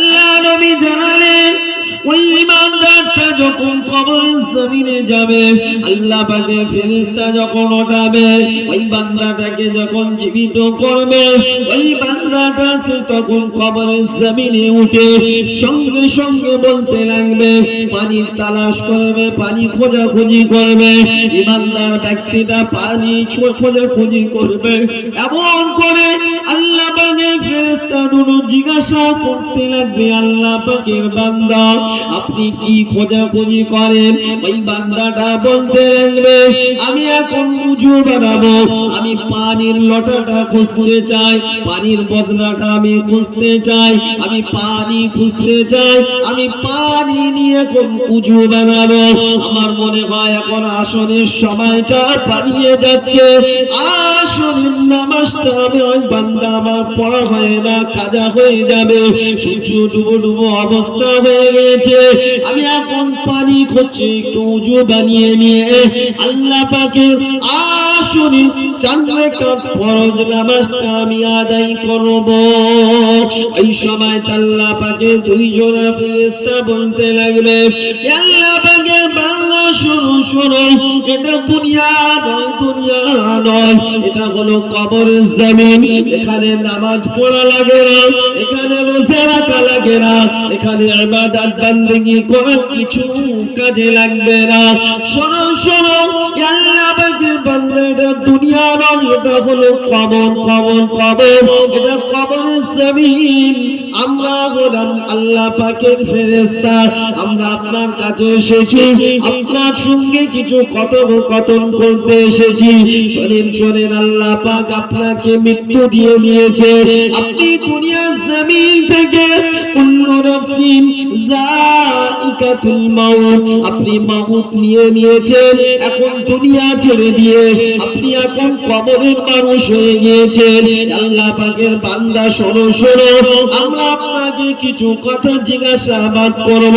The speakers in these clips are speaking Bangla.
আল্লাহ নবী জানালেন ওই ইমানদারটা যখন কবরের জমিনে যাবে, আল্লাহ পাকের ফেরেশতা যখন ওঠাবে, ওই বান্দাটাকে যখন জীবিত করবে, ওই বান্দাটা তখন কবরের জমিনে উঠে সঙ্গে সঙ্গে বলতে লাগবে, পানির তালাশ করবে, পানি খোঁজাখুঁজি করবে। ইমানদার ব্যক্তিটা পানি খোঁজাখুঁজি করবে। এমন করে আল্লাহ পাকের ফেরেশতাগুলো জিজ্ঞাসা করতে লাগবে, আল্লাহ পাকের বান্দা আপনি কি খোঁজাখুঁজি করেন? ওই বান্দাটা বলতে লাগবে, আমি এখন উজু বানাবো, আমি পানির লোটাটা খুঁজতে চাই, পানির বদনাটা আমি খুঁজতে চাই, আমি পানি খুঁজতে চাই, আমি পানি নিয়ে এখন উজু বানাবো। আমার মনে হয় এখন আসরের সময়টা পালিয়ে যাচ্ছে, আসরের নামাজটা আমি ওই বান্দা আমার পড়া হয় না, কাজা হয়ে যাবে, সূর্য ডুবো ডুবো অবস্থা হয়ে গেছে, আমি এখন পানি খুঁজছি, একটু উজু বানিয়ে নিয়ে আল্লাহ পাকের আসরের 4 রাকাত ফরজ নামাজটা আমি আদায় করব। এই সময় আল্লাহ পাকের 2 জোড়া ফেরেশতা বলতে লাগবে, আল্লাহ পাকের বান্দা শোনো শোনো, এটা দুনিয়া নয়, দুনিয়া নয়, এটা হলো কবরের জমিন। এখানে নামাজ পড়া লাগে না, এখানে রোজা রাখা লাগে না, এখানে ইবাদত বান্দেগি করা কিছু কাজে লাগবে না। শোনো শোনো, আল্লাহ পাকের বান্দা এটা দুনিয়া নয়, এটা হলো কবর, কবর, কবর, এটা কবরের জমিন। আমরা হলাম আল্লাহ পাকের ফেরেশতা, আমরা আপনার কাছে এসেছি, আপনার সঙ্গে কিছু কথোপকথন করতে এসেছি। শোনেন শোনেন, আল্লাহ পাক আপনাকে মৃত্যু দিয়ে নিয়েছে, আপনি দুনিয়ার জমিন থেকে কুল্লু নাফসিন যায়িকাতুল মাউত, আপনি মাউত নিয়ে নিয়েছেন, এখন দুনিয়া ছেড়ে দিয়ে আপনি এখন কবরের মানুষ হয়ে গিয়েছেন। আল্লাহ পাকের বান্দা শোনো শোনো, আমরা আপনাকে কিছু কথা জিজ্ঞাসাবাদ করব,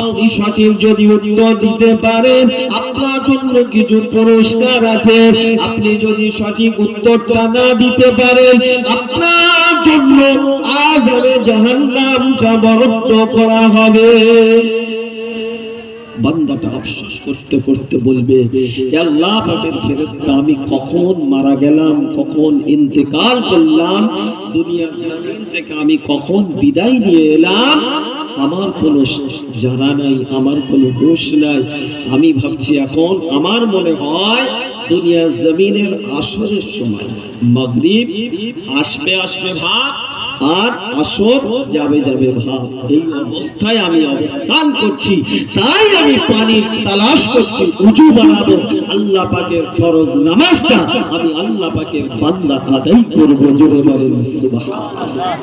আপনি সঠিক যদি উত্তর দিতে পারেন আপনার জন্য কিছু পুরস্কার আছে, আপনি যদি সঠিক উত্তরটা না দিতে পারেন আপনার জন্য আযাবে জাহান্নামটা বরাদ্দ করা হবে। বান্দাটা আফসোস করতে করতে বলবে, আল্লাহ পাকের ফেরেশতা আমি কখন মারা গেলাম, কখন ইন্তেকাল করলাম, দুনিয়ার জমিন থেকে আমি কখন বিদায় নিয়ে এলাম, আমার কোনো জানা নাই, আমার কোনো হুঁশ নাই। আমি ভাবছি এখন আমার মনে হয় দুনিয়ার জমিনের আসরের সময় মাগরিব আসবে আসবে ভাব, আর আসর যাবে যাবে ভাব, এই অবস্থায় আমি অবস্থান করছি, তাই আমি পানির তালাশ করছি, উজু বানাবো, আল্লাহ পাকের ফরজ নামাজটা আমি আল্লাহ পাকের বান্দা আদায় করব। জোরে বলেন সুবহানাল্লাহ।